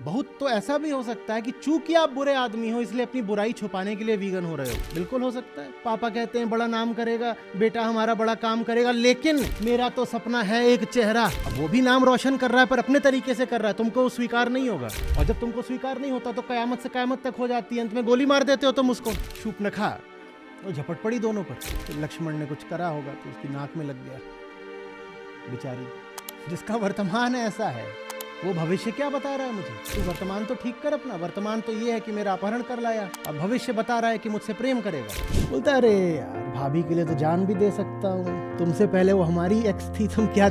बहुत तो ऐसा भी हो सकता है कि चूंकि आप बुरे आदमी हो इसलिए अपनी बुराई छुपाने के लिए वीगन हो रहे हो। बिल्कुल हो सकता है। पापा कहते हैं बड़ा नाम करेगा बेटा, हमारा बड़ा काम करेगा, लेकिन मेरा तो सपना है एक चेहरा। अब वो भी नाम रोशन कर रहा है पर अपने तरीके से कर रहा है, तुमको स्वीकार नहीं होगा। और जब तुमको स्वीकार नहीं होता तो कयामत से कयामत तक हो जाती है, अंत में गोली मार देते हो तुम उसको। शूर्पणखा वो झपट पड़ी दोनों पर। तो लक्ष्मण ने कुछ करा होगा तो उसकी नाक में लग गया बेचारी। जिसका वर्तमान ऐसा है वो भविष्य क्या बता रहा है मुझे? तू वर्तमान तो ठीक कर अपना। वर्तमान तो ये है कि मेरा अपहरण कर लाया, अब भविष्य बता रहा है कि मुझसे प्रेम करेगा। बोलता अरे यार भाभी के लिए तो जान भी दे सकता हूँ, तुमसे पहले वो हमारी एक्स थी, तुम क्या।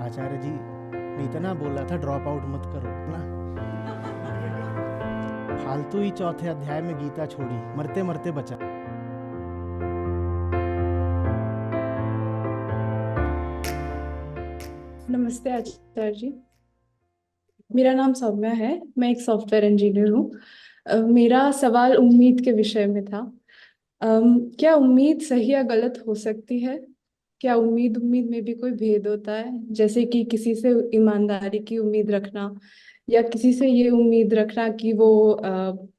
आचार्य जी ने इतना बोला था ड्रॉप आउट मत करो ना, फालतू ही चौथे अध्याय में गीता छोड़ी, मरते मरते बचा। नमस्ते आचार्य जी। मेरा नाम सौम्या है। मैं एक सॉफ्टवेयर इंजीनियर हूँ। मेरा सवाल उम्मीद के विषय में था। क्या उम्मीद सही या गलत हो सकती है? क्या उम्मीद उम्मीद में भी कोई भेद होता है, जैसे कि किसी से ईमानदारी की उम्मीद रखना या किसी से ये उम्मीद रखना कि वो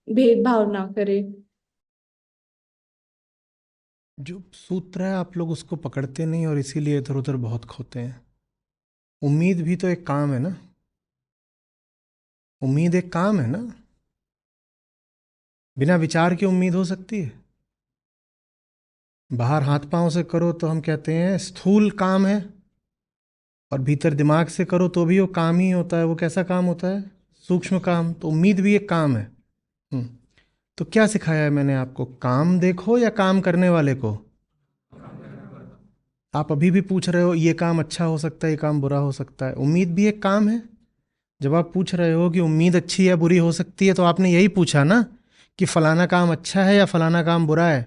भेदभाव ना करे? जो सूत्र है आप लोग उसको पकड़ते नहीं और इसीलिए इधर उधर बहुत खोते हैं। उम्मीद भी तो एक काम है ना, उम्मीद एक काम है ना। बिना विचार की उम्मीद हो सकती है? बाहर हाथ पांव से करो तो हम कहते हैं स्थूल काम है, और भीतर दिमाग से करो तो भी वो काम ही होता है। वो कैसा काम होता है? सूक्ष्म काम। तो उम्मीद भी एक काम है। हम्म। तो क्या सिखाया है मैंने आपको? काम देखो या काम करने वाले को? आप अभी भी पूछ रहे हो ये काम अच्छा हो सकता है, ये काम बुरा हो सकता है। उम्मीद भी एक काम है। जब आप पूछ रहे हो कि उम्मीद अच्छी या बुरी हो सकती है तो आपने यही पूछा ना कि फलाना काम अच्छा है या फलाना काम बुरा है।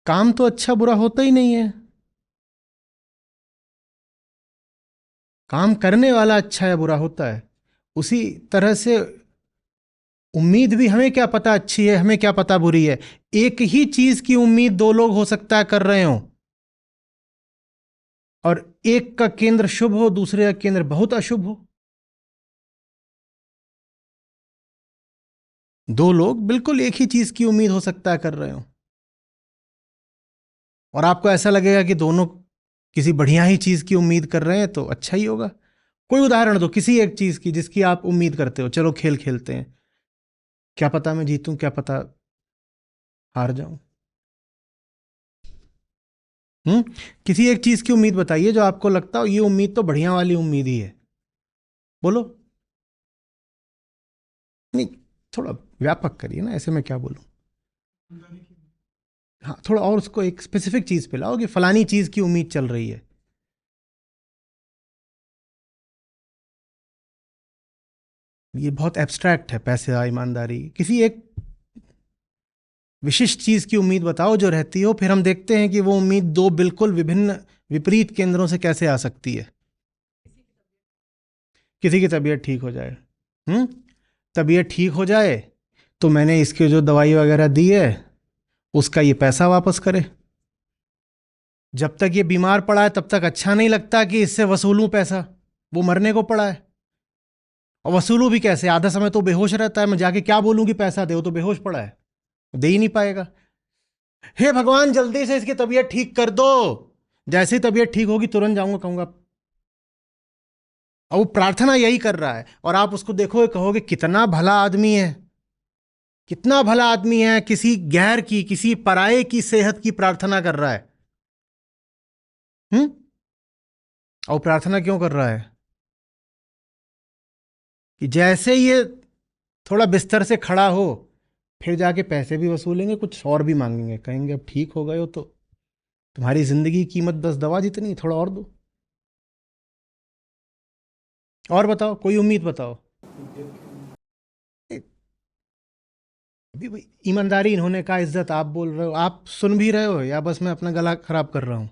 काम तो अच्छा बुरा होता ही नहीं है, काम करने वाला अच्छा या बुरा होता है। उसी तरह से उम्मीद भी, हमें क्या पता अच्छी है, हमें क्या पता बुरी है। एक ही चीज की उम्मीद दो लोग हो सकता है कर रहे हो, और एक का केंद्र शुभ हो दूसरे का केंद्र बहुत अशुभ हो। दो लोग बिल्कुल एक ही चीज की उम्मीद हो सकता है कर रहे हो, और आपको ऐसा लगेगा कि दोनों किसी बढ़िया ही चीज की उम्मीद कर रहे हैं तो अच्छा ही होगा। कोई उदाहरण दो किसी एक चीज की जिसकी आप उम्मीद करते हो। चलो खेल खेलते हैं, क्या पता मैं जीतूं, क्या पता हार जाऊं। हम्म। किसी एक चीज की उम्मीद बताइए जो आपको लगता हो ये उम्मीद तो बढ़िया वाली उम्मीद ही है। बोलो। नहीं, थोड़ा व्यापक करिए ना, ऐसे मैं क्या बोलूं। हाँ, थोड़ा और उसको एक स्पेसिफिक चीज पे लाओ कि फलानी चीज की उम्मीद चल रही है। ये बहुत एब्स्ट्रैक्ट है। पैसे, ईमानदारी, किसी एक विशिष्ट चीज की उम्मीद बताओ जो रहती हो, फिर हम देखते हैं कि वो उम्मीद दो बिल्कुल विभिन्न विपरीत केंद्रों से कैसे आ सकती है। किसी की तबीयत ठीक हो जाए। हम्म। तबीयत ठीक हो जाए तो मैंने इसकी जो दवाई वगैरह दी है उसका ये पैसा वापस करे। जब तक ये बीमार पड़ा है तब तक अच्छा नहीं लगता कि इससे वसूलूं पैसा। वो मरने को पड़ा है, और वसूलूं भी कैसे? आधा समय तो बेहोश रहता है, मैं जाके क्या बोलूं कि पैसा दे, वो तो बेहोश पड़ा है, दे ही नहीं पाएगा। हे भगवान जल्दी से इसकी तबीयत ठीक कर दो। जैसे ही तबीयत ठीक होगी तुरंत जाऊंगा कहूंगा। और वो प्रार्थना यही कर रहा है, और आप उसको देखोगे कहोगे कितना भला आदमी है, कितना भला आदमी है। किसी गैर की, किसी पराये की सेहत की प्रार्थना कर रहा है। हम्म। और प्रार्थना क्यों कर रहा है? कि जैसे ये थोड़ा बिस्तर से खड़ा हो फिर जाके पैसे भी वसूलेंगे, कुछ और भी मांगेंगे, कहेंगे अब ठीक हो गए हो तो तुम्हारी जिंदगी की कीमत 10 दवा जितनी, थोड़ा और दो। और बताओ, कोई उम्मीद बताओ। अभी भाई ईमानदारी इन्होंने कहा, इज्जत आप बोल रहे हो, आप सुन भी रहे हो या बस मैं अपना गला खराब कर रहा हूं?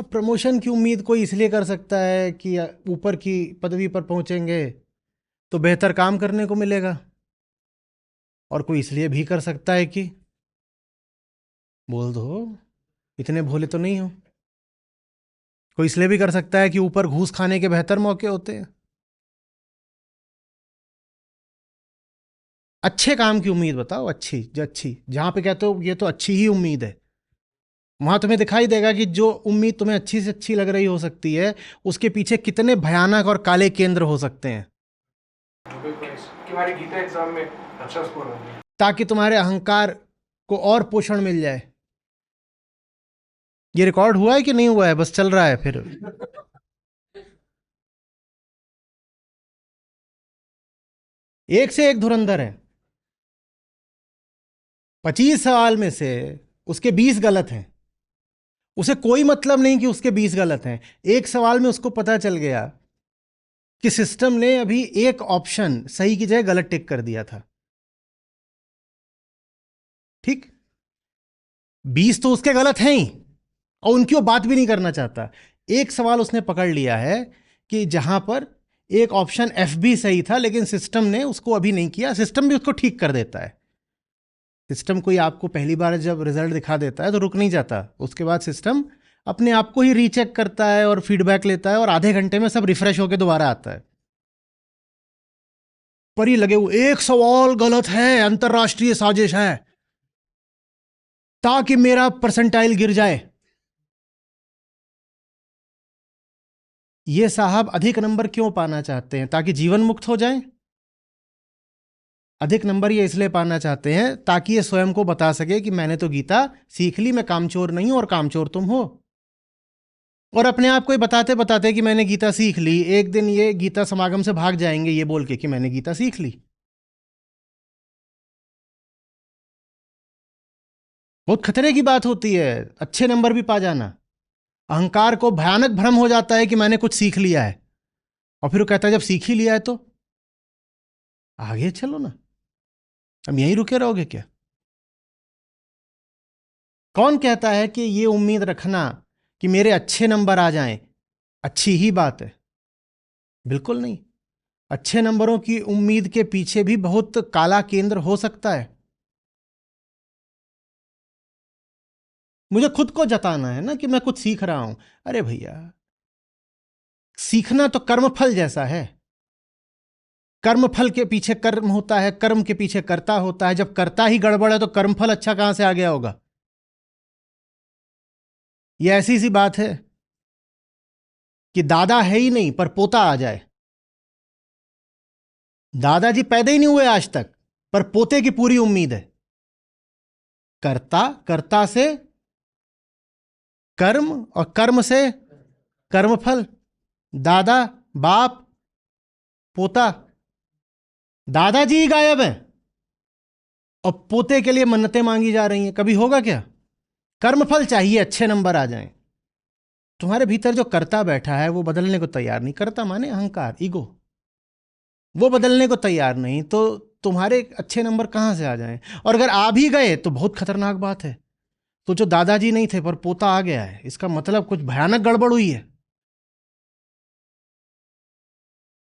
प्रमोशन की उम्मीद कोई इसलिए कर सकता है कि ऊपर की पदवी पर पहुंचेंगे तो बेहतर काम करने को मिलेगा, और कोई इसलिए भी कर सकता है कि, बोल दो, इतने भोले तो नहीं हो। कोई इसलिए भी कर सकता है कि ऊपर घूस खाने के बेहतर मौके होते हैं। अच्छे काम की उम्मीद बताओ, अच्छी जो अच्छी, जहां पे कहते हो ये तो अच्छी ही उम्मीद है, वहां तुम्हें दिखाई देगा कि जो उम्मीद तुम्हें अच्छी से अच्छी लग रही हो सकती है, उसके पीछे कितने भयानक और काले केंद्र हो सकते हैं, कि हमारे गीता एग्जाम में अच्छा स्कोर हो गया, ताकि तुम्हारे अहंकार को और पोषण मिल जाए। ये रिकॉर्ड हुआ है कि नहीं हुआ है? बस चल रहा है फिर। एक से एक धुरंधर है। 25 सवाल में से उसके 20 गलत हैं। उसे कोई मतलब नहीं कि उसके 20 गलत हैं। एक सवाल में उसको पता चल गया कि सिस्टम ने अभी एक ऑप्शन सही की जगह गलत टिक कर दिया था। ठीक, 20 तो उसके गलत हैं ही, और उनकी वो बात भी नहीं करना चाहता। एक सवाल उसने पकड़ लिया है कि जहां पर एक ऑप्शन एफ भी सही था, लेकिन सिस्टम ने उसको अभी नहीं किया। सिस्टम भी उसको ठीक कर देता है। सिस्टम कोई आपको पहली बार जब रिजल्ट दिखा देता है तो रुक नहीं जाता, उसके बाद सिस्टम अपने आप को ही रीचेक करता है और फीडबैक लेता है, और आधे घंटे में सब रिफ्रेश होकर दोबारा आता है। पर ये लगे वो एक सवाल गलत है, अंतरराष्ट्रीय साजिश है, ताकि मेरा परसेंटाइल गिर जाए। ये साहब अधिक नंबर क्यों पाना चाहते हैं? ताकि जीवन मुक्त हो जाए। अधिक नंबर ये इसलिए पाना चाहते हैं ताकि ये स्वयं को बता सके कि मैंने तो गीता सीख ली, मैं कामचोर नहीं हूं और कामचोर तुम हो। और अपने आप को ये बताते बताते कि मैंने गीता सीख ली, एक दिन ये गीता समागम से भाग जाएंगे ये बोल के कि मैंने गीता सीख ली। बहुत खतरे की बात होती है अच्छे नंबर भी पा जाना। अहंकार को भयानक भ्रम हो जाता है कि मैंने कुछ सीख लिया है, और फिर वो कहता है जब सीख ही लिया है तो आगे चलो ना, अब यहीं रुके रहोगे क्या? कौन कहता है कि ये उम्मीद रखना कि मेरे अच्छे नंबर आ जाएं अच्छी ही बात है? बिल्कुल नहीं। अच्छे नंबरों की उम्मीद के पीछे भी बहुत काला केंद्र हो सकता है। मुझे खुद को जताना है ना कि मैं कुछ सीख रहा हूं। अरे भैया, सीखना तो कर्मफल जैसा है। कर्मफल के पीछे कर्म होता है, कर्म के पीछे कर्ता होता है। जब कर्ता ही गड़बड़ है तो कर्मफल अच्छा कहां से आ गया होगा? यह ऐसी सी बात है कि दादा है ही नहीं पर पोता आ जाए। दादाजी पैदा ही नहीं हुए आज तक, पर पोते की पूरी उम्मीद है। कर्ता, कर्ता से कर्म, और कर्म से कर्मफल। दादा, बाप, पोता। दादाजी ही गायब है और पोते के लिए मन्नतें मांगी जा रही हैं। कभी होगा क्या? कर्मफल चाहिए, अच्छे नंबर आ जाएं। तुम्हारे भीतर जो कर्ता बैठा है वो बदलने को तैयार नहीं। कर्ता माने अहंकार, ईगो। वो बदलने को तैयार नहीं, तो तुम्हारे अच्छे नंबर कहां से आ जाएं? और अगर आ भी गए तो बहुत खतरनाक बात है। तो जो दादाजी नहीं थे पर पोता आ गया है, इसका मतलब कुछ भयानक गड़बड़ हुई है।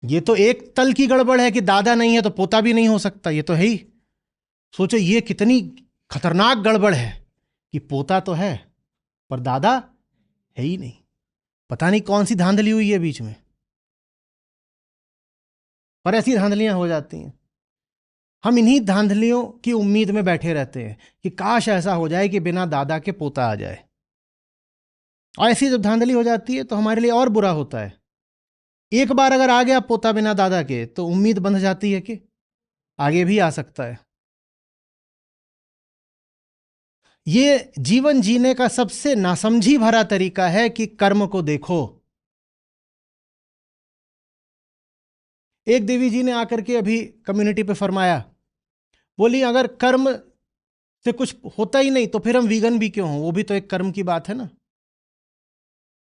ये तो एक तल की गड़बड़ है कि दादा नहीं है तो पोता भी नहीं हो सकता, ये तो है ही। सोचो ये कितनी खतरनाक गड़बड़ है कि पोता तो है पर दादा है ही नहीं। पता नहीं कौन सी धांधली हुई है बीच में, पर ऐसी धांधलियां हो जाती हैं। हम इन्हीं धांधलियों की उम्मीद में बैठे रहते हैं कि काश ऐसा हो जाए कि बिना दादा के पोता आ जाए। और ऐसी जब धांधली हो जाती है तो हमारे लिए और बुरा होता है। एक बार अगर आ गया पोता बिना दादा के तो उम्मीद बंध जाती है कि आगे भी आ सकता है। ये जीवन जीने का सबसे नासमझी भरा तरीका है कि कर्म को देखो। एक देवी जी ने आकर के अभी कम्युनिटी पे फरमाया, बोली अगर कर्म से कुछ होता ही नहीं तो फिर हम वीगन भी क्यों हो? वो भी तो एक कर्म की बात है ना।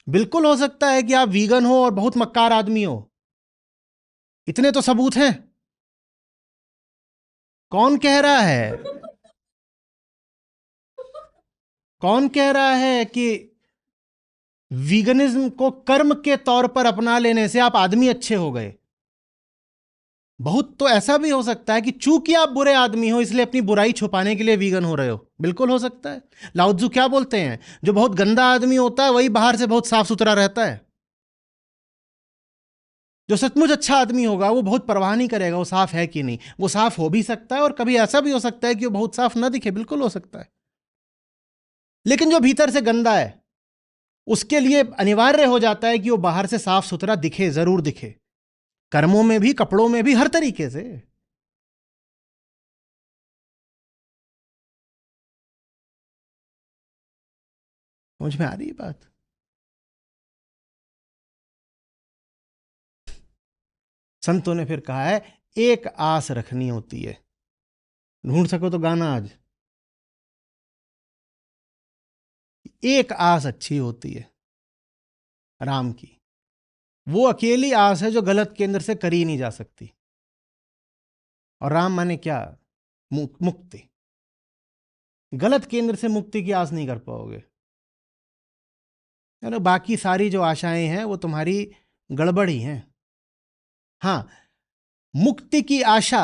बिल्कुल हो सकता है कि आप वीगन हो और बहुत मक्कार आदमी हो, इतने तो सबूत हैं। कौन कह रहा है, कौन कह रहा है कि वीगनिज्म को कर्म के तौर पर अपना लेने से आप आदमी अच्छे हो गए? बहुत तो ऐसा भी हो सकता है कि चूंकि आप बुरे आदमी हो इसलिए अपनी बुराई छुपाने के लिए वीगन हो रहे हो, बिल्कुल हो सकता है। लाओ त्सु क्या बोलते हैं, जो बहुत गंदा आदमी होता है वही बाहर से बहुत साफ सुथरा रहता है। जो सचमुच अच्छा आदमी होगा वो बहुत परवाह नहीं करेगा वो साफ है कि नहीं। वो साफ हो भी सकता है और कभी ऐसा भी हो सकता है कि वो बहुत साफ ना दिखे, बिल्कुल हो सकता है। लेकिन जो भीतर से गंदा है उसके लिए अनिवार्य हो जाता है कि वो बाहर से साफ सुथरा दिखे, जरूर दिखे, कर्मों में भी, कपड़ों में भी, हर तरीके से। समझ में आ रही है बात? संतों ने फिर कहा है एक आस रखनी होती है। ढूंढ सको तो गाना आज, एक आस अच्छी होती है राम की। वो अकेली आस है जो गलत केंद्र से करी नहीं जा सकती। और राम माने क्या? मुक्ति। गलत केंद्र से मुक्ति की आस नहीं कर पाओगे। बाकी सारी जो आशाएं हैं वो तुम्हारी गड़बड़ी हैं। हाँ, मुक्ति की आशा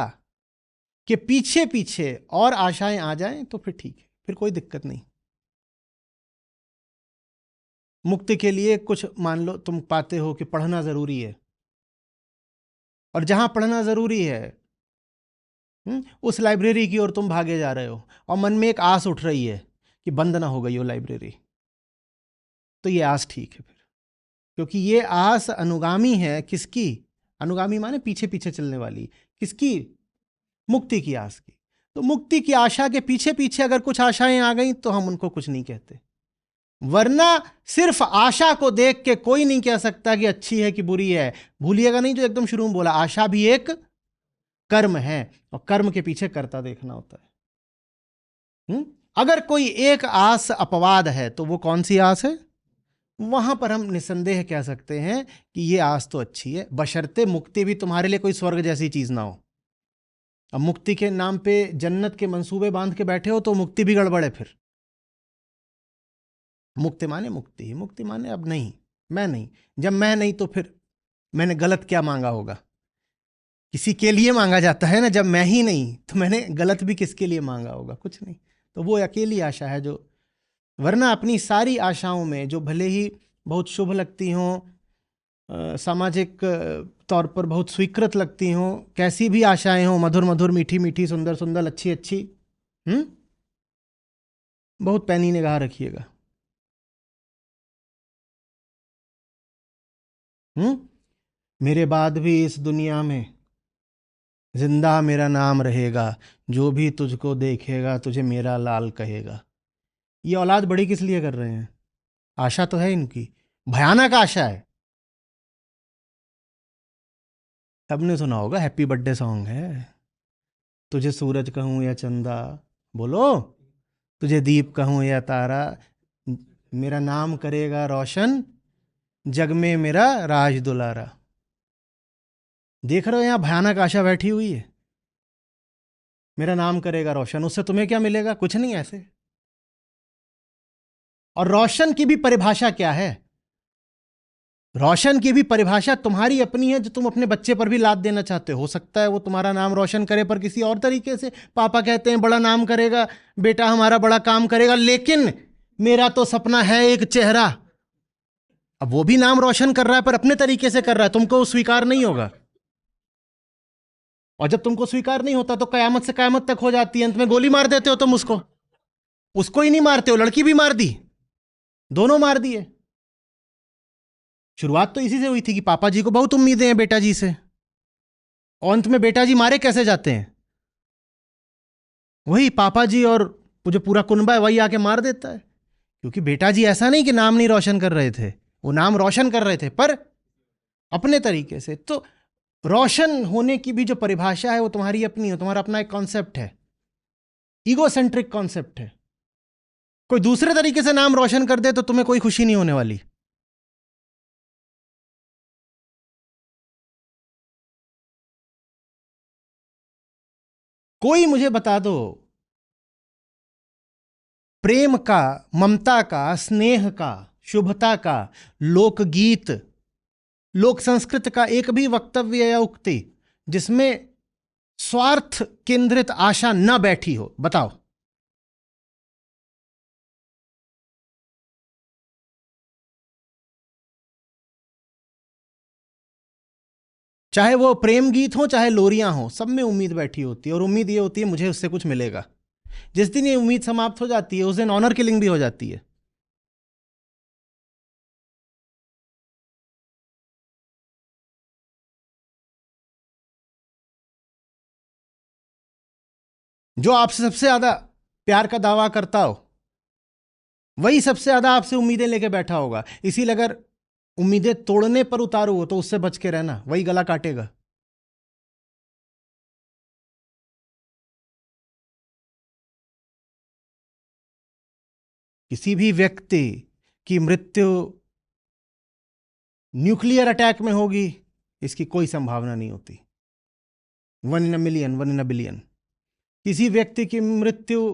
के पीछे पीछे और आशाएं आ जाएं तो फिर ठीक है, फिर कोई दिक्कत नहीं। मुक्ति के लिए कुछ मान लो तुम पाते हो कि पढ़ना जरूरी है, और जहां पढ़ना जरूरी है उस लाइब्रेरी की ओर तुम भागे जा रहे हो, और मन में एक आस उठ रही है कि बंद ना हो गई हो लाइब्रेरी, तो ये आस ठीक है फिर, क्योंकि ये आस अनुगामी है। किसकी? अनुगामी माने पीछे पीछे चलने वाली। किसकी? मुक्ति की आस की। तो मुक्ति की आशा के पीछे पीछे अगर कुछ आशाएं आ गई तो हम उनको कुछ नहीं कहते। वरना सिर्फ आशा को देख के कोई नहीं कह सकता कि अच्छी है कि बुरी है। भूलिएगा नहीं जो एकदम शुरू में बोला, आशा भी एक कर्म है और कर्म के पीछे कर्ता देखना होता है। अगर कोई एक आस अपवाद है तो वो कौन सी आस है? वहां पर हम निसंदेह कह सकते हैं कि ये आस तो अच्छी है, बशर्ते मुक्ति भी तुम्हारे लिए कोई स्वर्ग जैसी चीज ना हो। अब मुक्ति के नाम पे जन्नत के मंसूबे बांध के बैठे हो तो मुक्ति भी गड़बड़ है फिर। मुक्ति माने मुक्ति ही, मुक्ति माने अब नहीं, मैं नहीं। जब मैं नहीं तो फिर मैंने गलत क्या मांगा होगा? किसी के लिए मांगा जाता है ना, जब मैं ही नहीं तो मैंने गलत भी किसके लिए मांगा होगा? कुछ नहीं। तो वो अकेली आशा है जो, वरना अपनी सारी आशाओं में जो भले ही बहुत शुभ लगती हों, सामाजिक तौर पर बहुत स्वीकृत लगती हों, कैसी भी आशाएं हों, मधुर मधुर, मीठी मीठी, सुंदर सुंदर, अच्छी अच्छी, बहुत पैनी निगाह रखिएगा। मेरे बाद भी इस दुनिया में जिंदा मेरा नाम रहेगा, जो भी तुझको देखेगा तुझे मेरा लाल कहेगा। ये औलाद बड़ी किस लिए कर रहे हैं? आशा तो है इनकी, भयानक आशा है। सबने सुना होगा, हैप्पी बर्थडे सॉन्ग है। तुझे सूरज कहूं या चंदा, बोलो, तुझे दीप कहूं या तारा, मेरा नाम करेगा रोशन, जग में मेरा राज दुलारा। देख रहे हो यहां भयानक आशा बैठी हुई है, मेरा नाम करेगा रोशन। उससे तुम्हें क्या मिलेगा? कुछ नहीं ऐसे। और रोशन की भी परिभाषा क्या है? रोशन की भी परिभाषा तुम्हारी अपनी है, जो तुम अपने बच्चे पर भी लाद देना चाहते हो सकता है वो तुम्हारा नाम रोशन करे पर किसी और तरीके से। पापा कहते हैं बड़ा नाम करेगा, बेटा हमारा बड़ा काम करेगा, लेकिन मेरा तो सपना है एक चेहरा। अब वो भी नाम रोशन कर रहा है पर अपने तरीके से कर रहा है, तुमको स्वीकार नहीं होगा। और जब तुमको स्वीकार नहीं होता तो कयामत से कयामत तक हो जाती है, अंत में गोली मार देते हो तुम उसको ही नहीं मारते हो, लड़की भी मार दी, दोनों मार दिए। शुरुआत तो इसी से हुई थी कि पापा जी को बहुत उम्मीदें हैं बेटा जी से, और अंत में बेटा जी मारे कैसे जाते हैं? वही पापा जी और जो पूरा कुनबा है वही आके मार देता है। क्योंकि बेटा जी ऐसा नहीं कि नाम नहीं रोशन कर रहे थे, वो नाम रोशन कर रहे थे पर अपने तरीके से। तो रोशन होने की भी जो परिभाषा है वो तुम्हारी अपनी है, तुम्हारा अपना एक कॉन्सेप्ट है, ईगोसेंट्रिक कॉन्सेप्ट है। कोई दूसरे तरीके से नाम रोशन कर दे तो तुम्हें कोई खुशी नहीं होने वाली। कोई मुझे बता दो, प्रेम का, ममता का, स्नेह का, शुभता का लोकगीत, लोक संस्कृत का एक भी वक्तव्य या उक्ति जिसमें स्वार्थ केंद्रित आशा न बैठी हो? बताओ। चाहे वो प्रेम गीत हो, चाहे लोरियां हो, सब में उम्मीद बैठी होती है, और उम्मीद ये होती है मुझे उससे कुछ मिलेगा। जिस दिन ये उम्मीद समाप्त हो जाती है उस दिन ऑनर किलिंग भी हो जाती है। जो आपसे सबसे ज्यादा प्यार का दावा करता हो वही सबसे ज्यादा आपसे उम्मीदें लेके बैठा होगा। इसीलिए अगर उम्मीदें तोड़ने पर उतारू हो तो उससे बच के रहना, वही गला काटेगा। किसी भी व्यक्ति की मृत्यु न्यूक्लियर अटैक में होगी इसकी कोई संभावना नहीं होती। 1 in a million, 1 in a billion। किसी व्यक्ति की मृत्यु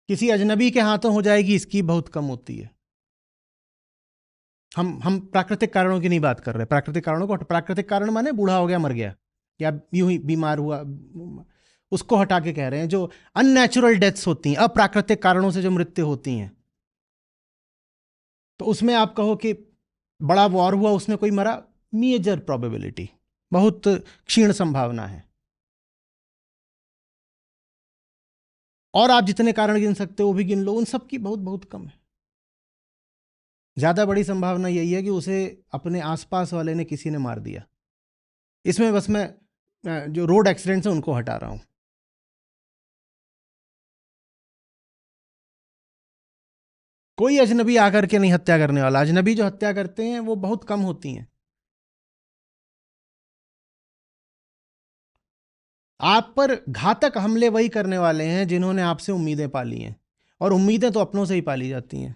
किसी अजनबी के हाथों हो जाएगी इसकी बहुत कम होती है। हम प्राकृतिक कारणों की नहीं बात कर रहे। प्राकृतिक कारणों को, प्राकृतिक कारण माने बूढ़ा हो गया, मर गया, या यूं ही बीमार हुआ, उसको हटा के कह रहे हैं। जो अननेचुरल डेथ्स होती हैं, अप्राकृतिक कारणों से जो मृत्यु होती हैं, तो उसमें आप कहो कि बड़ा वॉर हुआ उसमें कोई मरा, मेजर प्रोबेबिलिटी, बहुत क्षीण संभावना है। और आप जितने कारण गिन सकते हो वो भी गिन लो, उन सब की बहुत बहुत कम है। ज्यादा बड़ी संभावना यही है कि उसे अपने आसपास वाले ने, किसी ने मार दिया। इसमें बस मैं जो रोड एक्सीडेंट्स हैं उनको हटा रहा हूं। कोई अजनबी आकर के नहीं हत्या करने वाला। अजनबी जो हत्या करते हैं वो बहुत कम होती हैं। आप पर घातक हमले वही करने वाले हैं जिन्होंने आपसे उम्मीदें पाली हैं, और उम्मीदें तो अपनों से ही पाली जाती हैं।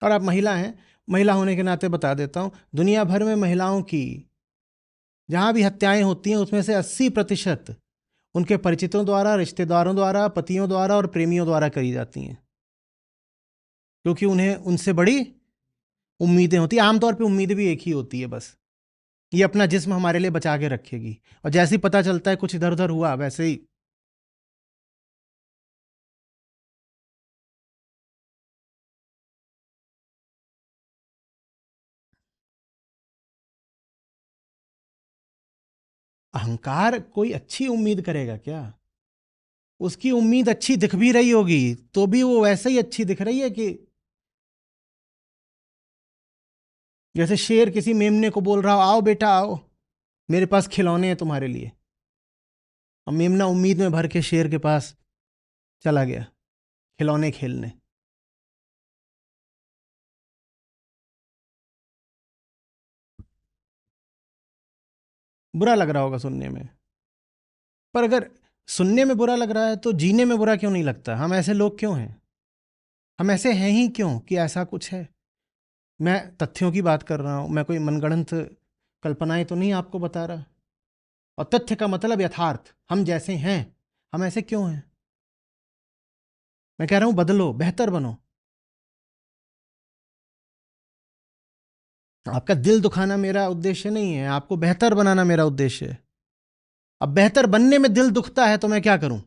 और आप महिला हैं, महिला होने के नाते बता देता हूं, दुनिया भर में महिलाओं की जहां भी हत्याएं होती हैं उसमें से 80% उनके परिचितों द्वारा, रिश्तेदारों द्वारा, पतियों द्वारा और प्रेमियों द्वारा करी जाती हैं, क्योंकि उन्हें उनसे बड़ी उम्मीदें होती हैं। आमतौर पे उम्मीद भी एक ही होती है, बस ये अपना जिस्म हमारे लिए बचा के रखेगी, और जैसे ही पता चलता है कुछ इधर उधर हुआ वैसे ही अहंकार कोई अच्छी उम्मीद करेगा क्या? उसकी उम्मीद अच्छी दिख भी रही होगी तो भी वो वैसे ही अच्छी दिख रही है कि जैसे शेर किसी मेमने को बोल रहा हो, आओ बेटा आओ, मेरे पास खिलौने हैं तुम्हारे लिए। और मेमना उम्मीद में भर के शेर के पास चला गया खिलौने खेलने। बुरा लग रहा होगा सुनने में, पर अगर सुनने में बुरा लग रहा है तो जीने में बुरा क्यों नहीं लगता? हम ऐसे लोग क्यों हैं? हम ऐसे हैं ही क्यों कि ऐसा कुछ है? मैं तथ्यों की बात कर रहा हूं, मैं कोई मनगढ़ंत कल्पनाएं तो नहीं आपको बता रहा। और तथ्य का मतलब यथार्थ, हम जैसे हैं। हम ऐसे क्यों हैं? मैं कह रहा हूं बदलो, बेहतर बनो। आपका दिल दुखाना मेरा उद्देश्य नहीं है, आपको बेहतर बनाना मेरा उद्देश्य है। अब बेहतर बनने में दिल दुखता है तो मैं क्या करूं?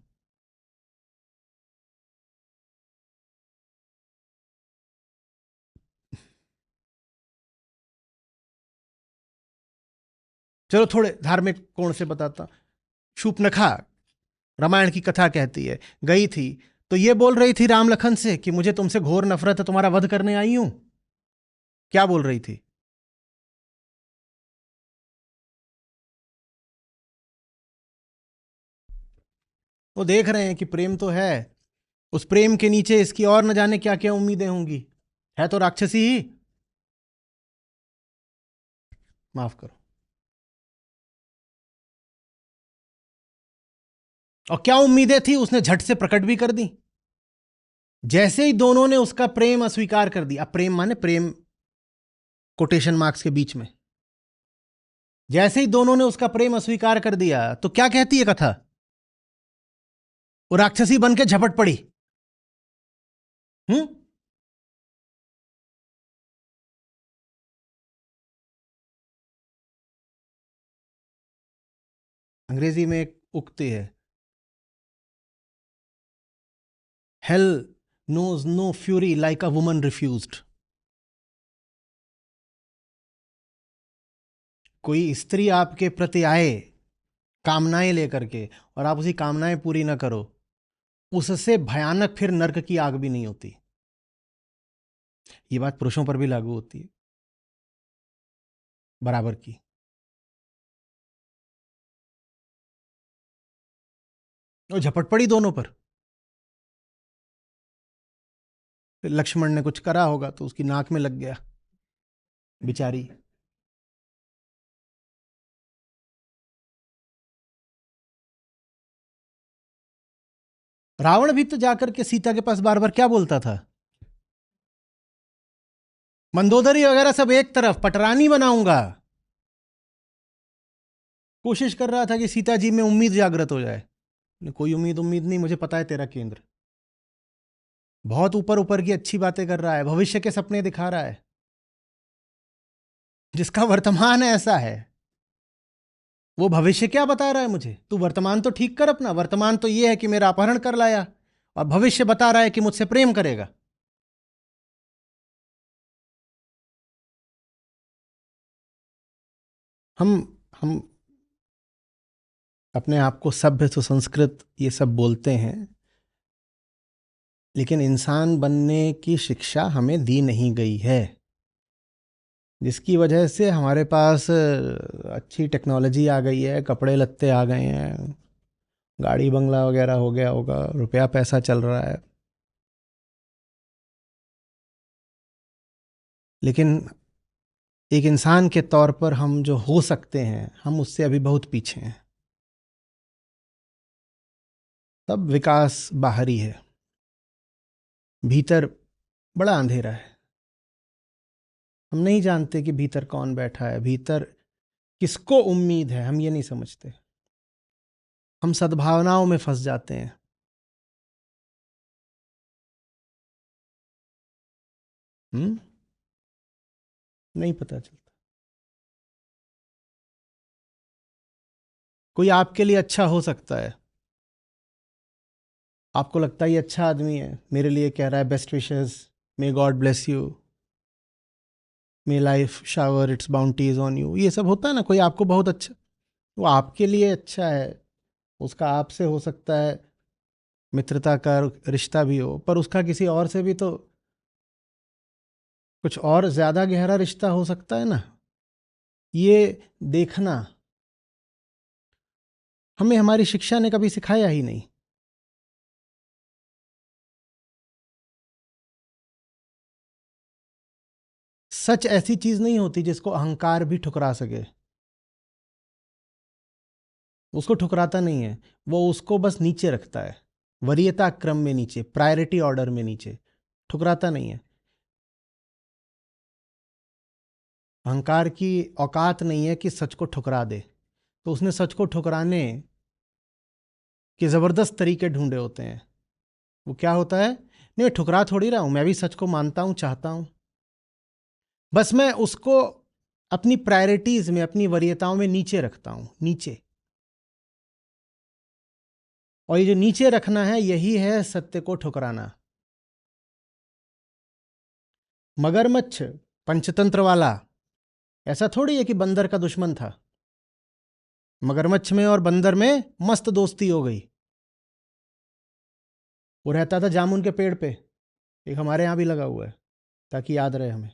चलो थोड़े धार्मिक कोण से बताता। शूर्पणखा, रामायण की कथा कहती है, गई थी तो ये बोल रही थी राम लखन से कि मुझे तुमसे घोर नफरत है, तुम्हारा वध करने आई हूं। क्या बोल रही थी? वो देख रहे हैं कि प्रेम तो है, उस प्रेम के नीचे इसकी और न जाने क्या क्या उम्मीदें होंगी। है तो राक्षसी ही। माफ करो। और क्या उम्मीदें थी उसने झट से प्रकट भी कर दी। जैसे ही दोनों ने उसका प्रेम अस्वीकार कर दिया, प्रेम माने प्रेम कोटेशन मार्क्स के बीच में, जैसे ही दोनों ने उसका प्रेम अस्वीकार कर दिया तो क्या कहती है कथा? वो राक्षसी बन के झपट पड़ी। अंग्रेजी में एक उक्ति है, hell knows no fury like a woman refused. कोई स्त्री आपके प्रति आए कामनाएं लेकर के और आप उसी कामनाएं पूरी ना करो, उससे भयानक फिर नरक की आग भी नहीं होती। ये बात पुरुषों पर भी लागू होती है बराबर की। और झपट पड़ी दोनों पर। फिर लक्ष्मण ने कुछ करा होगा तो उसकी नाक में लग गया बेचारी। रावण भी तो जाकर के सीता के पास बार बार क्या बोलता था, मंदोदरी वगैरह सब एक तरफ, पटरानी बनाऊंगा। कोशिश कर रहा था कि सीता जी में उम्मीद जागृत हो जाए। कोई उम्मीद उम्मीद नहीं, मुझे पता है तेरा केंद्र। बहुत ऊपर ऊपर की अच्छी बातें कर रहा है, भविष्य के सपने दिखा रहा है, जिसका वर्तमान ऐसा है। वो भविष्य क्या बता रहा है मुझे? तू वर्तमान तो ठीक कर अपना। वर्तमान तो ये है कि मेरा अपहरण कर लाया, और भविष्य बता रहा है कि मुझसे प्रेम करेगा। हम अपने आप को सभ्य सुसंस्कृत ये सब बोलते हैं, लेकिन इंसान बनने की शिक्षा हमें दी नहीं गई है, जिसकी वजह से हमारे पास अच्छी टेक्नोलॉजी आ गई है, कपड़े लत्ते आ गए हैं, गाड़ी बंगला वगैरह हो गया होगा, रुपया पैसा चल रहा है, लेकिन एक इंसान के तौर पर हम जो हो सकते हैं, हम उससे अभी बहुत पीछे हैं। तब विकास बाहरी है, भीतर बड़ा अंधेरा है। हम नहीं जानते कि भीतर कौन बैठा है, भीतर किसको उम्मीद है, हम ये नहीं समझते। हम सद्भावनाओं में फंस जाते हैं। नहीं पता चलता। कोई आपके लिए अच्छा हो सकता है, आपको लगता है ये अच्छा आदमी है, मेरे लिए कह रहा है best wishes, may God bless you, may life shower it's bounties on you, ये सब होता है ना। कोई आपको बहुत अच्छा, वो आपके लिए अच्छा है, उसका आपसे हो सकता है मित्रता का रिश्ता भी हो, पर उसका किसी और से भी तो कुछ और ज्यादा गहरा रिश्ता हो सकता है ना। ये देखना हमें हमारी शिक्षा ने कभी सिखाया ही नहीं। सच ऐसी चीज नहीं होती जिसको अहंकार भी ठुकरा सके। उसको ठुकराता नहीं है, वो उसको बस नीचे रखता है, वरीयता क्रम में नीचे, प्रायोरिटी ऑर्डर में नीचे, ठुकराता नहीं है। अहंकार की औकात नहीं है कि सच को ठुकरा दे, तो उसने सच को ठुकराने के जबरदस्त तरीके ढूंढे होते हैं। वो क्या होता है, नहीं ठुकरा थोड़ी रहा हूं, मैं भी सच को मानता हूं, चाहता हूं, बस मैं उसको अपनी प्रायोरिटीज में, अपनी वरीयताओं में नीचे रखता हूं, नीचे। और ये जो नीचे रखना है, यही है सत्य को ठुकराना। मगरमच्छ पंचतंत्र वाला ऐसा थोड़ी है कि बंदर का दुश्मन था। मगरमच्छ में और बंदर में मस्त दोस्ती हो गई। वो रहता था जामुन के पेड़ पे, एक हमारे यहां भी लगा हुआ है ताकि याद रहे हमें।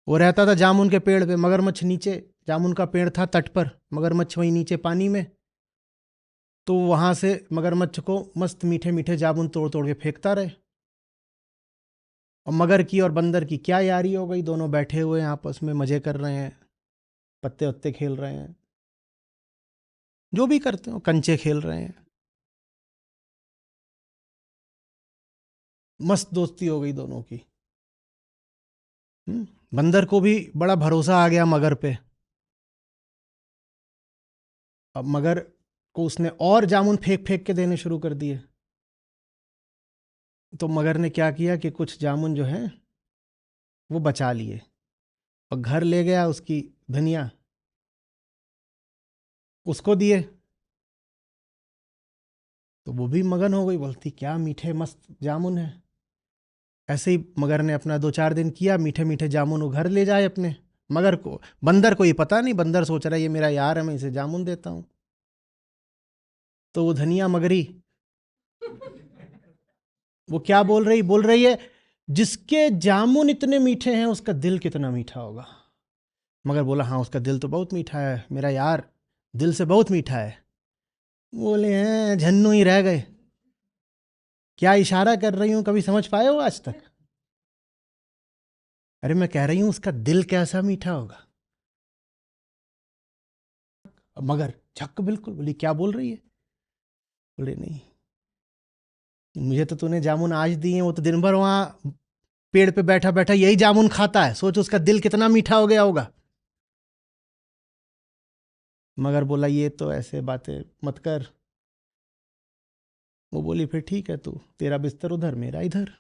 वो रहता था जामुन के पेड़ पे, मगरमच्छ नीचे, जामुन का पेड़ था तट पर, मगरमच्छ वहीं नीचे पानी में। तो वहां से मगरमच्छ को मस्त मीठे मीठे जामुन तोड़ तोड़ के फेंकता रहे। और मगर की और बंदर की क्या यारी हो गई, दोनों बैठे हुए हैं आपस में, मजे कर रहे हैं, पत्ते उत्ते खेल रहे हैं, जो भी करते हो, कंचे खेल रहे हैं, मस्त दोस्ती हो गई दोनों की। बंदर को भी बड़ा भरोसा आ गया मगर पे। अब मगर को उसने और जामुन फेंक फेंक के देने शुरू कर दिए। तो मगर ने क्या किया कि कुछ जामुन जो है वो बचा लिए और घर ले गया उसकी धनिया। उसको दिए तो वो भी मगन हो गई, बोलती क्या मीठे मस्त जामुन है। ऐसे ही मगर ने अपना 2-4 दिन किया, मीठे मीठे जामुन वो घर ले जाए अपने। मगर को, बंदर को ये पता नहीं, बंदर सोच रहा है ये मेरा यार है, मैं इसे जामुन देता हूं। तो वो धनिया मगरी वो क्या बोल रही है, जिसके जामुन इतने मीठे हैं उसका दिल कितना मीठा होगा। मगर बोला हाँ उसका दिल तो बहुत मीठा है, मेरा यार दिल से बहुत मीठा है। बोले हैं झन्नू ही रह गए। क्या इशारा कर रही हूं, कभी समझ पाए हो आज तक? अरे मैं कह रही हूं उसका दिल कैसा मीठा होगा। मगर झक बिल्कुल, बोली क्या बोल रही है? बोले नहीं, मुझे तो तूने जामुन आज दिए, वो तो दिन भर वहां पेड़ पे बैठा बैठा यही जामुन खाता है, सोच उसका दिल कितना मीठा हो गया होगा। मगर बोला ये तो ऐसे बातें मत कर। वो बोली फिर ठीक है, तू तेरा बिस्तर उधर मेरा इधर,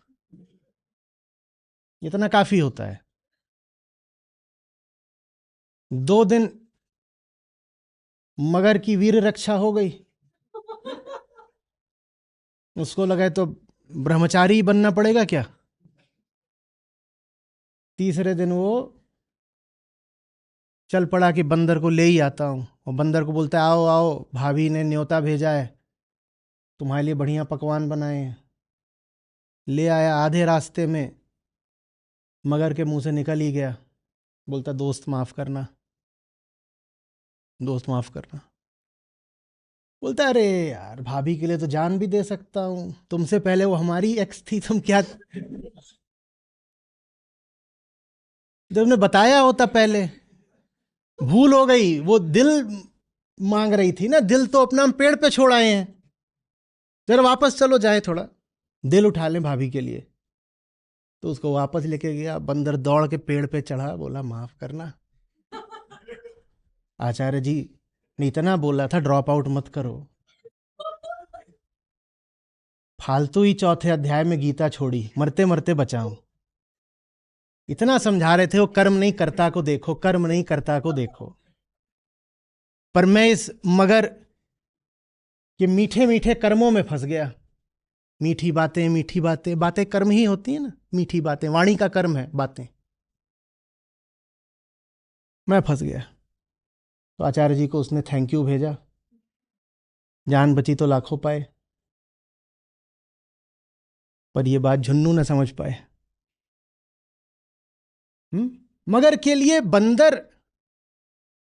इतना काफी होता है। 2 दिन मगर की वीर रक्षा हो गई। उसको लगा तो ब्रह्मचारी ही बनना पड़ेगा क्या। तीसरे दिन वो चल पड़ा कि बंदर को ले ही आता हूं, और बंदर को बोलता है आओ आओ, भाभी ने न्योता भेजा है, तुम्हारे लिए बढ़िया पकवान बनाए हैं। ले आया, आधे रास्ते में मगर के मुंह से निकल ही गया, बोलता दोस्त माफ करना, दोस्त माफ करना। बोलता अरे यार भाभी के लिए तो जान भी दे सकता हूं, तुमसे पहले वो हमारी एक्स थी, तुम क्या जब तुमने बताया होता पहले। भूल हो गई, वो दिल मांग रही थी ना, दिल तो अपना हम पेड़ पे छोड़ आए हैं, जरा वापस चलो जाए थोड़ा दिल उठा लें भाभी के लिए। तो उसको वापस लेके गया, बंदर दौड़ के पेड़ पे चढ़ा, बोला माफ करना आचार्य जी ने इतना बोला था ड्रॉप आउट मत करो, फालतू ही चौथे अध्याय में गीता छोड़ी, मरते मरते बचाऊं। इतना समझा रहे थे वो, कर्म नहीं करता को देखो, कर्म नहीं करता को देखो। पर मैं इस मगर के मीठे मीठे कर्मों में फंस गया। मीठी बातें, मीठी बातें, बातें कर्म ही होती है ना, मीठी बातें वाणी का कर्म है बातें। मैं फंस गया। तो आचार्य जी को उसने थैंक यू भेजा, जान बची तो लाखों पाए। पर यह बात झुन्नू न समझ पाए। मगर के लिए बंदर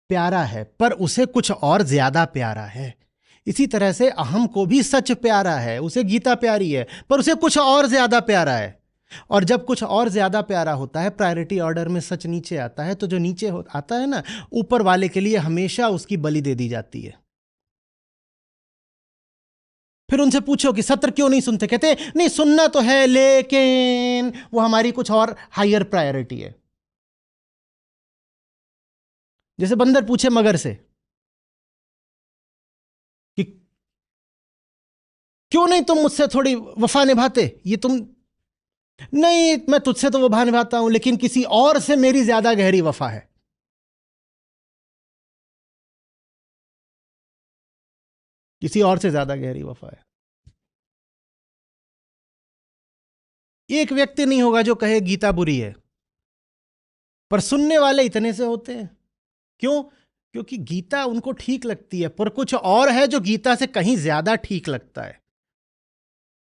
प्यारा है, पर उसे कुछ और ज्यादा प्यारा है। इसी तरह से अहम को भी सच प्यारा है, उसे गीता प्यारी है, पर उसे कुछ और ज्यादा प्यारा है। और जब कुछ और ज्यादा प्यारा होता है, प्रायोरिटी ऑर्डर में सच नीचे आता है, तो जो नीचे आता है ना, ऊपर वाले के लिए हमेशा उसकी बलि दे दी जाती है। फिर उनसे पूछो कि सत्र क्यों नहीं सुनते, कहते नहीं सुनना तो है, लेकिन वो हमारी कुछ और हायर प्रायोरिटी है। जैसे बंदर पूछे मगर से कि क्यों नहीं तुम मुझसे थोड़ी वफा निभाते, ये तुम नहीं, मैं तुझसे तो वफा निभाता हूं, लेकिन किसी और से मेरी ज्यादा गहरी वफा है। किसी और से ज्यादा गहरी वफा है। एक व्यक्ति नहीं होगा जो कहे गीता बुरी है, पर सुनने वाले इतने से होते हैं। क्यों? क्योंकि गीता उनको ठीक लगती है, पर कुछ और है जो गीता से कहीं ज्यादा ठीक लगता है।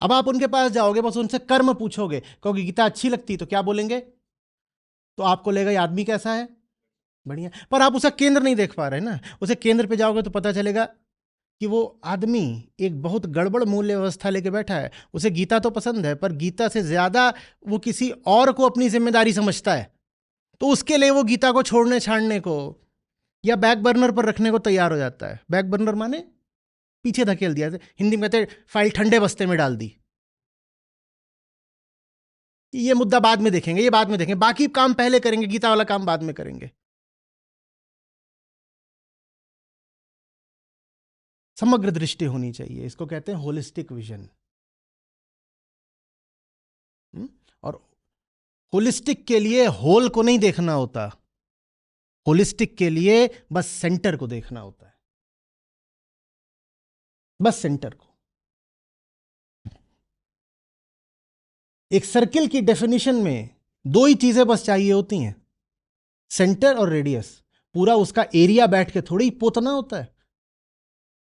अब आप उनके पास जाओगे, बस उनसे कर्म पूछोगे, क्योंकि गीता अच्छी लगती तो क्या बोलेंगे? तो आपको लगेगा ये आदमी कैसा है, बढ़िया। पर आप उसका केंद्र नहीं देख पा रहे ना। उसे केंद्र पे जाओगे तो पता चलेगा कि वो आदमी एक बहुत गड़बड़ मूल्य व्यवस्था लेके बैठा है। उसे गीता तो पसंद है, पर गीता से ज्यादा वो किसी और को अपनी जिम्मेदारी समझता है। तो उसके लिए वो गीता को छोड़ने छाड़ने को या बैक बर्नर पर रखने को तैयार हो जाता है। बैक बर्नर माने पीछे धकेल दिया, हिंदी में कहते हैं फाइल ठंडे बस्ते में डाल दी, ये मुद्दा बाद में देखेंगे, ये बाद में देखेंगे, बाकी काम पहले करेंगे, गीता वाला काम बाद में करेंगे। समग्र दृष्टि होनी चाहिए, इसको कहते हैं होलिस्टिक विजन। और होलिस्टिक के लिए होल को नहीं देखना होता, होलिस्टिक के लिए बस सेंटर को देखना होता है। बस सेंटर को। एक सर्किल की डेफिनेशन में दो ही चीजें बस चाहिए होती हैं, सेंटर और रेडियस। पूरा उसका एरिया बैठ के थोड़ी पोतना होता है।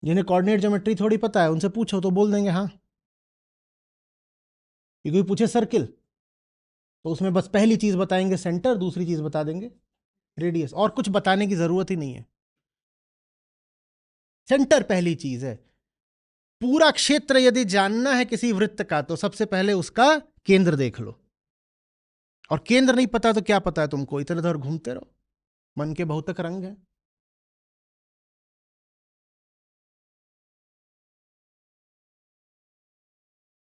जिन्हें कोऑर्डिनेट ज्योमेट्री थोड़ी पता है उनसे पूछो तो बोल देंगे हाँ। ये कोई पूछे सर्किल तो उसमें बस पहली चीज बताएंगे सेंटर, दूसरी चीज बता देंगे रेडियस, और कुछ बताने की जरूरत ही नहीं है। सेंटर पहली चीज है। पूरा क्षेत्र यदि जानना है किसी वृत्त का तो सबसे पहले उसका केंद्र देख लो। और केंद्र नहीं पता तो क्या पता है तुमको, इधर उधर घूमते रहो, मन के बहुतक रंग है।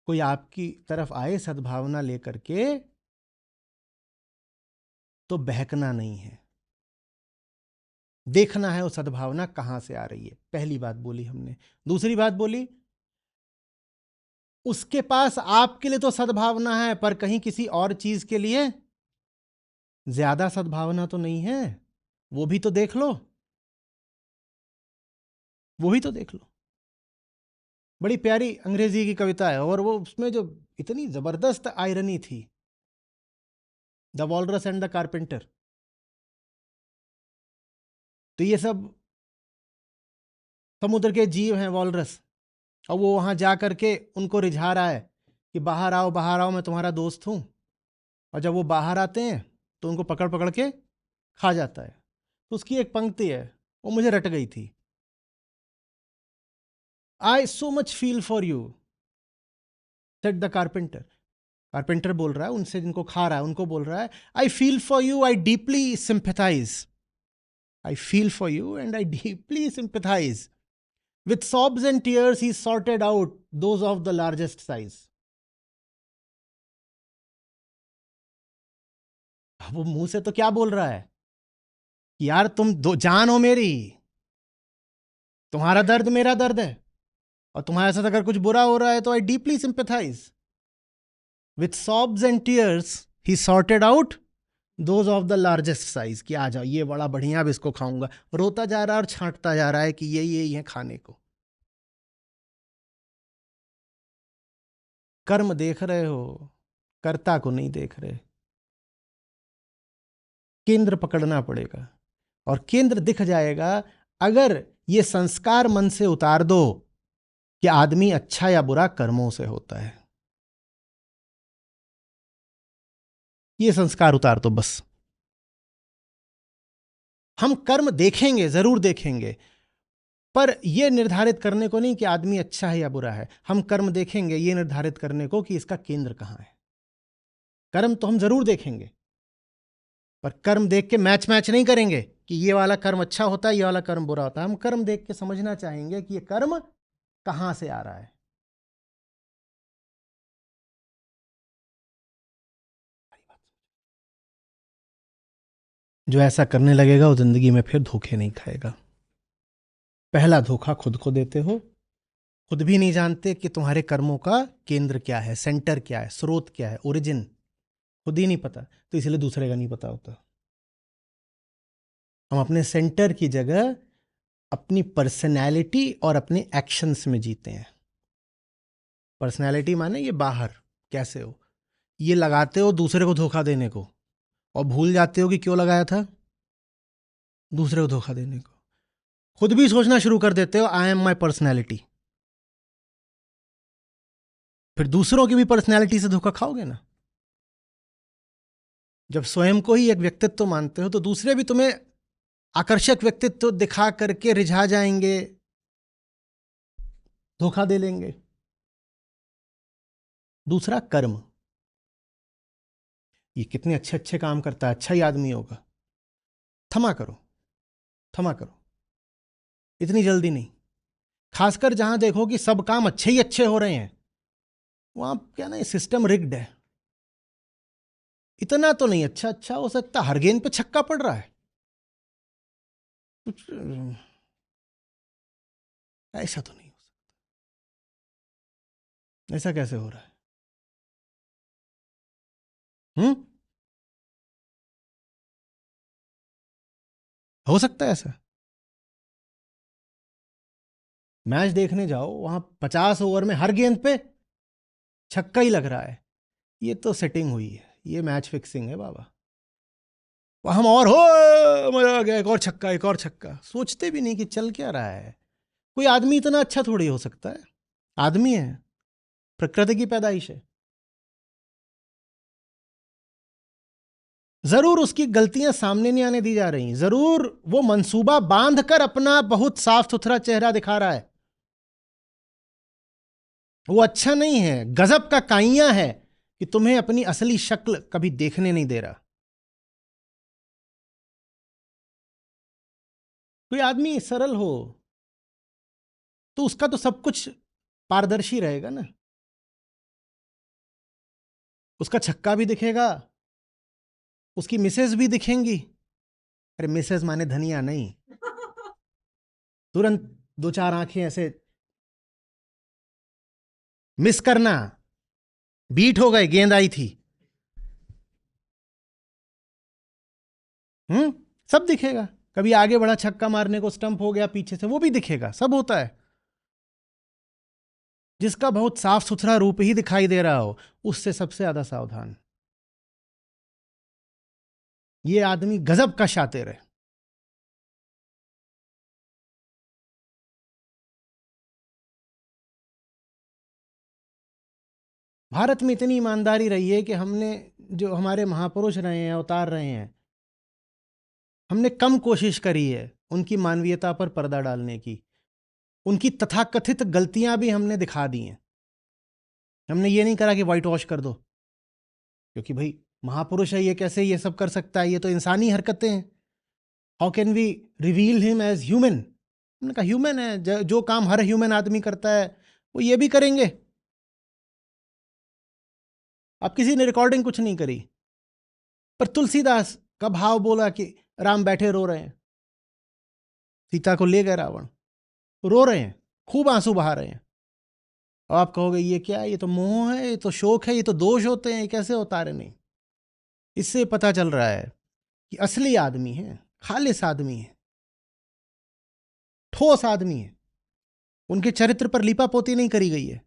कोई आपकी तरफ आए सद्भावना लेकर के तो बहकना नहीं है, देखना है वो सद्भावना कहां से आ रही है। पहली बात बोली हमने। दूसरी बात बोली, उसके पास आपके लिए तो सद्भावना है पर कहीं किसी और चीज के लिए ज्यादा सद्भावना तो नहीं है, वो भी तो देख लो, वो भी तो देख लो। बड़ी प्यारी अंग्रेजी की कविता है और वो उसमें जो इतनी जबरदस्त आयरनी थी, the walrus and the carpenter. तो ये सब समुद्र के जीव हैं वॉलरस, और वो वहां जा करके उनको रिझा रहा है कि बाहर आओ मैं तुम्हारा दोस्त हूं। और जब वो बाहर आते हैं तो उनको पकड़ पकड़ के खा जाता है। तो उसकी एक पंक्ति है वो मुझे रट गई थी, I so much feel for you said the carpenter. Carpenter बोल रहा है उनसे जिनको खा रहा है, उनको बोल रहा है, I feel for you, I deeply sympathise, I feel for you and I deeply sympathise. With sobs and tears, he sorted out those of the largest size. वो मुंह से तो क्या बोल रहा है कि यार तुम दो जान हो मेरी, तुम्हारा दर्द मेरा दर्द है, और तुम्हारे साथ अगर कुछ बुरा हो रहा है तो I deeply sympathise. With सॉब्स and tears he sorted out those of the largest size, कि आ जाओ ये बड़ा बढ़िया, अब इसको खाऊंगा। रोता जा रहा है और छांटता जा रहा है कि ये है खाने को। कर्म देख रहे हो, कर्ता को नहीं देख रहे। केंद्र पकड़ना पड़ेगा और केंद्र दिख जाएगा अगर ये संस्कार मन से उतार दो कि आदमी अच्छा या बुरा कर्मों से होता है। ये संस्कार उतार दो बस। हम कर्म देखेंगे, जरूर देखेंगे, पर यह निर्धारित करने को नहीं कि आदमी अच्छा है या बुरा है। हम कर्म देखेंगे यह निर्धारित करने को कि इसका केंद्र कहां है। कर्म तो हम जरूर देखेंगे, पर कर्म देख के मैच नहीं करेंगे कि ये वाला कर्म अच्छा होता है, ये वाला कर्म बुरा होता है। हम कर्म देख के समझना चाहेंगे कि ये कर्म कहां से आ रहा है। जो ऐसा करने लगेगा वो जिंदगी में फिर धोखे नहीं खाएगा। पहला धोखा खुद को देते हो, खुद भी नहीं जानते कि तुम्हारे कर्मों का केंद्र क्या है, सेंटर क्या है, स्रोत क्या है, ओरिजिन खुद ही नहीं पता, तो इसलिए दूसरे का नहीं पता होता। हम अपने सेंटर की जगह अपनी पर्सनैलिटी और अपने एक्शंस में जीते हैं। पर्सनैलिटी माने ये बाहर कैसे हो, ये लगाते हो दूसरे को धोखा देने को, और भूल जाते हो कि क्यों लगाया था, दूसरे को धोखा देने को। खुद भी सोचना शुरू कर देते हो आई एम माई पर्सनैलिटी, फिर दूसरों की भी पर्सनैलिटी से धोखा खाओगे ना। जब स्वयं को ही एक व्यक्तित्व मानते हो तो दूसरे भी तुम्हें आकर्षक व्यक्तित्व दिखा करके रिझा जाएंगे, धोखा दे लेंगे। दूसरा कर्म, ये कितने अच्छे अच्छे काम करता है, अच्छा ही आदमी होगा, क्षमा करो, क्षमा करो, इतनी जल्दी नहीं। खासकर जहां देखो कि सब काम अच्छे ही अच्छे हो रहे हैं, वहां क्या ना सिस्टम रिग्ड है। इतना तो नहीं अच्छा अच्छा हो सकता, हर गेंद पे छक्का पड़ रहा है, कुछ ऐसा तो नहीं हो सकता। ऐसा कैसे हो रहा है? हो सकता है ऐसा? मैच देखने जाओ, वहां 50 ओवर में हर गेंद पे छक्का ही लग रहा है। ये तो सेटिंग हुई है, ये मैच फिक्सिंग है बाबा। हम और हो मजा आ गया, एक और छक्का, एक और छक्का। सोचते भी नहीं कि चल क्या रहा है। कोई आदमी इतना अच्छा थोड़ी हो सकता है। आदमी है, प्रकृति की पैदाइश है। जरूर उसकी गलतियां सामने नहीं आने दी जा रही, जरूर वो मंसूबा बांध कर अपना बहुत साफ सुथरा चेहरा दिखा रहा है। वो अच्छा नहीं है, गजब का काइया है कि तुम्हें अपनी असली शक्ल कभी देखने नहीं दे रहा। कोई आदमी सरल हो तो उसका तो सब कुछ पारदर्शी रहेगा ना। उसका छक्का भी दिखेगा, उसकी मिसेज भी दिखेंगी। अरे मिसेज माने धनिया नहीं, तुरंत दो चार आंखें ऐसे मिस करना, बीट हो गए, गेंद आई थी। सब दिखेगा। कभी आगे बढ़ा छक्का मारने को, स्टंप हो गया पीछे से, वो भी दिखेगा, सब होता है। जिसका बहुत साफ सुथरा रूप ही दिखाई दे रहा हो, उससे सबसे ज्यादा सावधान। ये आदमी गजब का शातिर है। भारत में इतनी ईमानदारी रही है कि हमने, जो हमारे महापुरुष रहे हैं, अवतार रहे हैं, हमने कम कोशिश करी है उनकी मानवीयता पर पर्दा डालने की। उनकी तथाकथित गलतियां भी हमने दिखा दी हैं। हमने ये नहीं करा कि वाइट वॉश कर दो, क्योंकि भाई महापुरुष है, ये कैसे ये सब कर सकता है, ये तो इंसानी हरकतें हैं। How can we reveal him as human. हमने कहा ह्यूमन है, जो काम हर ह्यूमन आदमी करता है वो ये भी करेंगे। अब किसी ने रिकॉर्डिंग कुछ नहीं करी, पर तुलसीदास का भाव बोला कि राम बैठे रो रहे हैं, सीता को ले गए रावण, रो रहे हैं, खूब आंसू बहा रहे हैं। और आप कहोगे ये क्या है, ये तो मोह है, ये तो शोक है, ये तो दोष होते हैं, ये कैसे होता है? नहीं, इससे पता चल रहा है कि असली आदमी है, खालिस आदमी है, ठोस आदमी है। उनके चरित्र पर लीपा पोती नहीं करी गई है।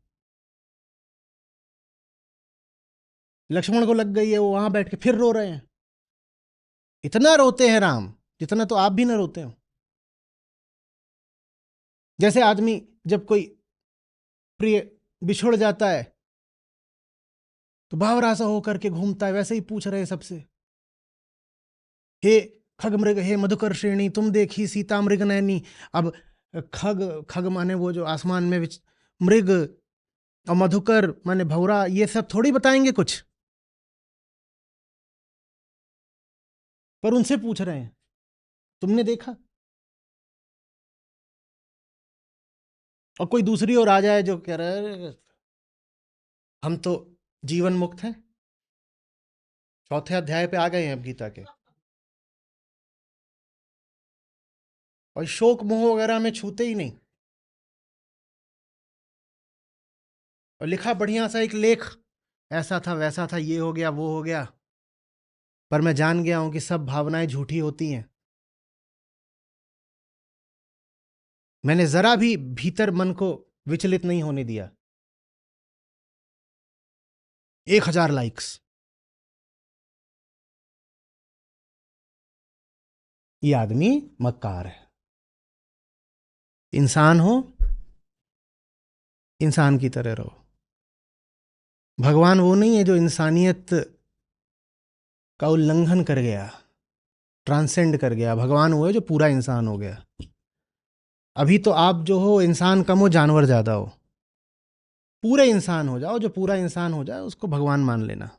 लक्ष्मण को लग गई है, वो वहां बैठ के फिर रो रहे हैं। इतना रोते हैं राम जितना तो आप भी ना रोते हो। जैसे आदमी जब कोई प्रिय बिछुड़ जाता है तो बावरा सा होकर के घूमता है, वैसे ही पूछ रहे हैं सबसे, हे खग मृग, हे मधुकर श्रेणी, तुम देखी सीता मृग नैनी। अब खग, खग माने वो जो आसमान में मृग, और मधुकर माने भौरा, ये सब थोड़ी बताएंगे कुछ, पर उनसे पूछ रहे हैं तुमने देखा। और कोई दूसरी ओर आ जाए जो कह रहा है हम तो जीवन मुक्त हैं, चौथे अध्याय पे आ गए हैं अब गीता के, और शोक मोह वगैरह में छूते ही नहीं। और लिखा बढ़िया सा एक लेख, ऐसा था वैसा था, ये हो गया वो हो गया, पर मैं जान गया हूं कि सब भावनाएं झूठी होती हैं। मैंने जरा भी भीतर मन को विचलित नहीं होने दिया। 1000 लाइक्स, ये आदमी मक्कार है। इंसान हो, इंसान की तरह रहो। भगवान वो नहीं है जो इंसानियत का उल्लंघन कर गया, ट्रांसेंड कर गया। भगवान वो है जो पूरा इंसान हो गया। अभी तो आप जो हो इंसान कम हो, जानवर ज्यादा हो। पूरे इंसान हो जाओ, जो पूरा इंसान हो जाए उसको भगवान मान लेना।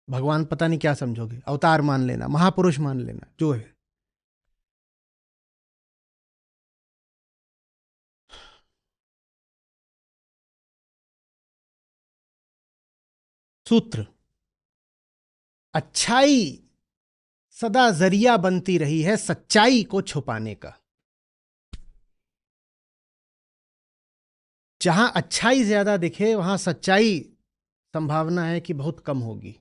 भगवान पता नहीं क्या समझोगे, अवतार मान लेना, महापुरुष मान लेना, जो है। सूत्र, अच्छाई सदा जरिया बनती रही है सच्चाई को छुपाने का। जहां अच्छाई ज्यादा दिखे वहां सच्चाई संभावना है कि बहुत कम होगी।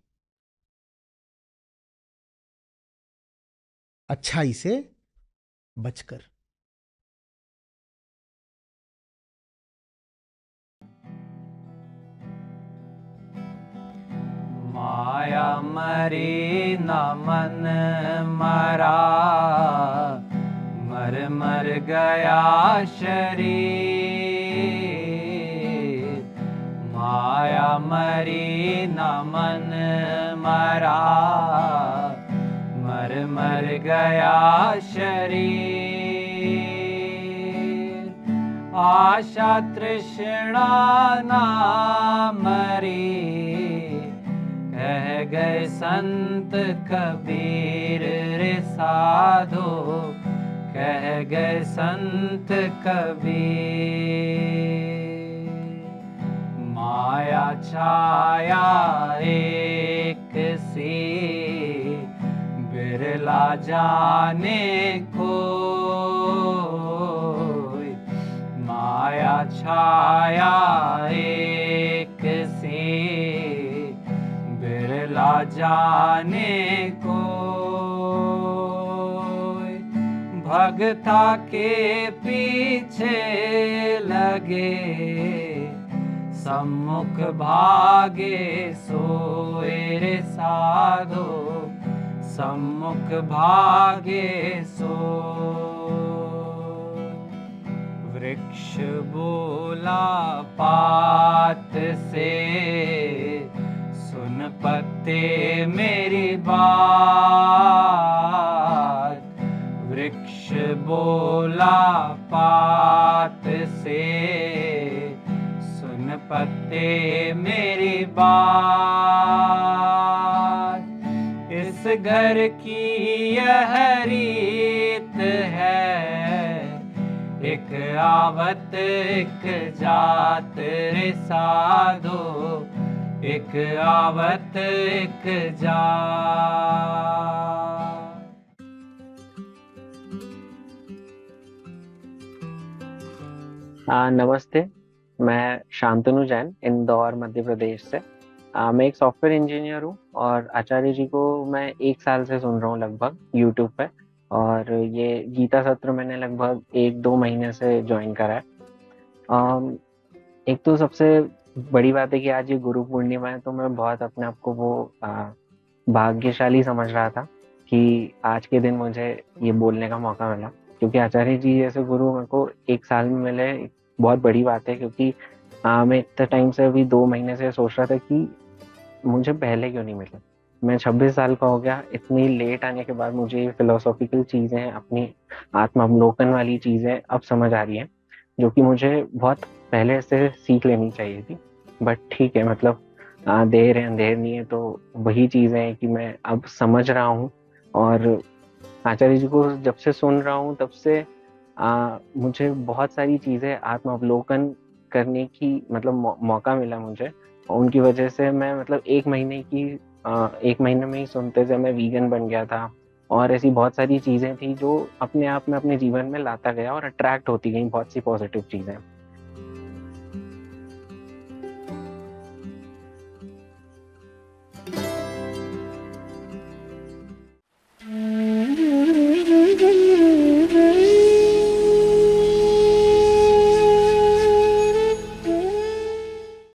अच्छाई से बचकर। माया मरी न मन मरा, मर मर गया शरीर। माया मरी न मन मरा, मर मर गया शरीर। आशा तृष्णा ना मरी, कह गए संत कबीर रे साधो, कह गए संत कबीर। माया छाया एक सी, बिरला जाने कोई। माया छाया एक सी, बिरला जाने कोई। भगता के पीछे लगे, सम्मुख भागे सोए रे साधो, सम्मुख भागे सोए। वृक्ष बोला पात से, सुन पत्ते मेरी बात। वृक्ष बोला पात से, सुन पत्ते मेरी बात। इस घर की यह रीत है, एक आवत एक जात रे साधो, एक आवत एक जात। नमस्ते, मैं शांतनु जैन इंदौर मध्य प्रदेश से। मैं एक सॉफ्टवेयर इंजीनियर हूँ और आचार्य जी को मैं 1 साल से सुन रहा हूँ लगभग यूट्यूब पे, और ये गीता सत्र मैंने लगभग 1-2 महीने से ज्वाइन करा है। एक तो सबसे बड़ी बात है कि आज ये गुरु पूर्णिमा है, तो मैं बहुत अपने आप को वो भाग्यशाली समझ रहा था कि आज के दिन मुझे ये बोलने का मौका मिला, क्योंकि आचार्य जी जैसे गुरु मेरे को 1 साल में मिले, बहुत बड़ी बात है। क्योंकि मैं इतने टाइम से अभी 2 महीने से सोच रहा था कि मुझे पहले क्यों नहीं मिले। मैं 26 साल का हो गया, इतनी लेट आने के बाद मुझे ये फिलोसॉफिकल चीज़ें, अपनी आत्मावलोकन वाली चीज़ें अब समझ आ रही हैं, जो कि मुझे बहुत पहले से सीख लेनी चाहिए थी। बट ठीक है, मतलब देर है अंधेर नहीं है, तो वही चीज़ें हैं कि मैं अब समझ रहा हूँ। और आचार्य जी को जब से सुन रहा हूँ तब से मुझे बहुत सारी चीज़ें आत्मावलोकन करने की मतलब मौका मिला मुझे। और उनकी वजह से मैं मतलब 1 महीने में ही सुनते से मैं वीगन बन गया था। और ऐसी बहुत सारी चीज़ें थी जो अपने आप में अपने जीवन में लाता गया और अट्रैक्ट होती गई बहुत सी पॉजिटिव चीज़ें।